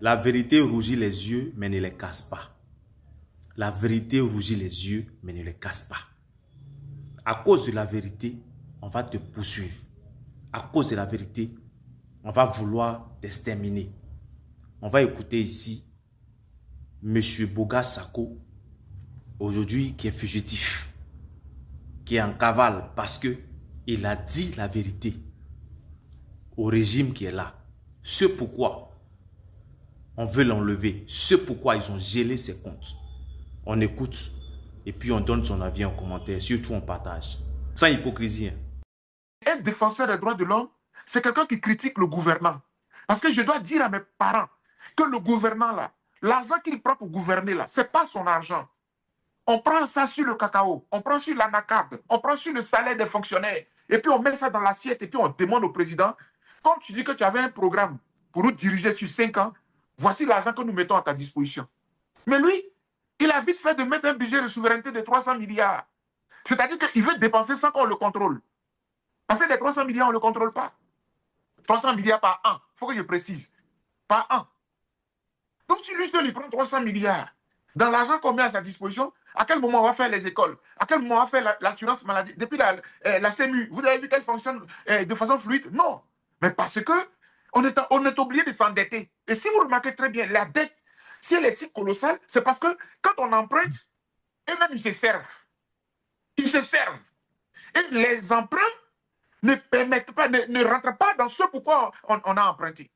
La vérité rougit les yeux, mais ne les casse pas. La vérité rougit les yeux, mais ne les casse pas. À cause de la vérité, on va te poursuivre. À cause de la vérité, on va vouloir t'exterminer. On va écouter ici M. Boga Sako, aujourd'hui qui est fugitif, qui est en cavale parce qu'il a dit la vérité au régime qui est là. Ce pourquoi on veut l'enlever, ce pourquoi ils ont gelé ses comptes. On écoute et puis on donne son avis en commentaire, surtout on partage. Sans hypocrisie. Un défenseur des droits de l'homme, c'est quelqu'un qui critique le gouvernement. Parce que je dois dire à mes parents que le gouvernement là, l'argent qu'il prend pour gouverner là, ce n'est pas son argent. On prend ça sur le cacao, on prend sur l'anacarde, on prend sur le salaire des fonctionnaires, et puis on met ça dans l'assiette, et puis on demande au président, comme tu dis que tu avais un programme pour nous diriger sur 5 ans, voici l'argent que nous mettons à ta disposition. Mais lui, il a vite fait de mettre un budget de souveraineté de 300 milliards. C'est-à-dire qu'il veut dépenser sans qu'on le contrôle. Parce que les 300 milliards, on ne le contrôle pas. 300 milliards par an, il faut que je précise. Par an. Donc si lui seul, il prend 300 milliards, dans l'argent qu'on met à sa disposition, à quel moment on va faire les écoles? À quel moment on va faire l'assurance maladie? Depuis la CMU, vous avez vu qu'elle fonctionne de façon fluide? Non. Mais parce que on est obligé de s'endetter. Et si vous remarquez très bien, la dette, si elle est si colossale, c'est parce que quand on emprunte, eux-mêmes, ils se servent. Ils se servent. Et les emprunts ne permettent pas, ne rentrent pas dans ce pourquoi on a emprunté.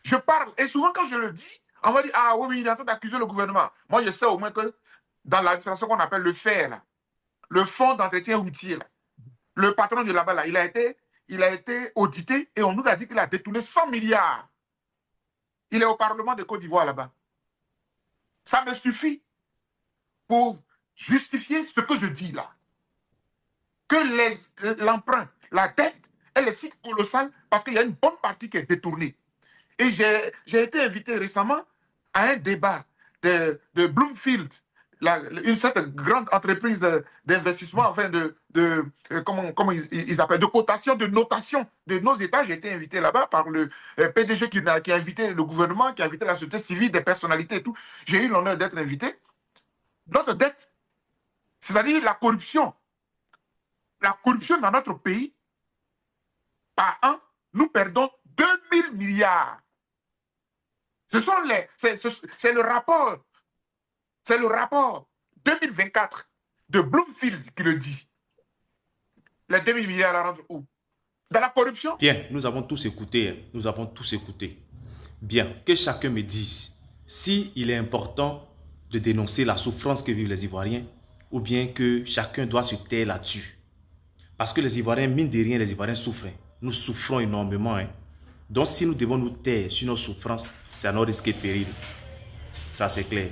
Je parle, et souvent quand je le dis, on va dire, ah oui, il est en train d'accuser le gouvernement. Moi, je sais au moins que dans l'administration qu'on appelle le FAIR, là, le fonds d'entretien routier, là, le patron de là-bas, là, il a été audité et on nous a dit qu'il a détourné 100 milliards. Il est au Parlement de Côte d'Ivoire là-bas. Ça me suffit pour justifier ce que je dis là. Que l'emprunt, la dette, elle est si colossale parce qu'il y a une bonne partie qui est détournée. Et j'ai été invité récemment à un débat de Bloomfield, cette grande entreprise d'investissement, enfin comment ils appellent, de cotation, de notation de nos États. J'ai été invité là-bas par le PDG qui a invité le gouvernement, qui a invité la société civile, des personnalités et tout. J'ai eu l'honneur d'être invité. Notre dette, c'est-à-dire la corruption dans notre pays, par an, nous perdons 2000 milliards. C'est le rapport 2024 de Bloomfield qui le dit. Les 2000 milliards la rentrent où? Dans la corruption? Bien, nous avons tous écouté. Nous avons tous écouté. Bien, que chacun me dise s'il est important de dénoncer la souffrance que vivent les Ivoiriens ou bien que chacun doit se taire là-dessus. Parce que les Ivoiriens, mine de rien, les Ivoiriens souffrent. Nous souffrons énormément. Donc si nous devons nous taire sur nos souffrances, c'est à nos risques et périls. Ça c'est clair.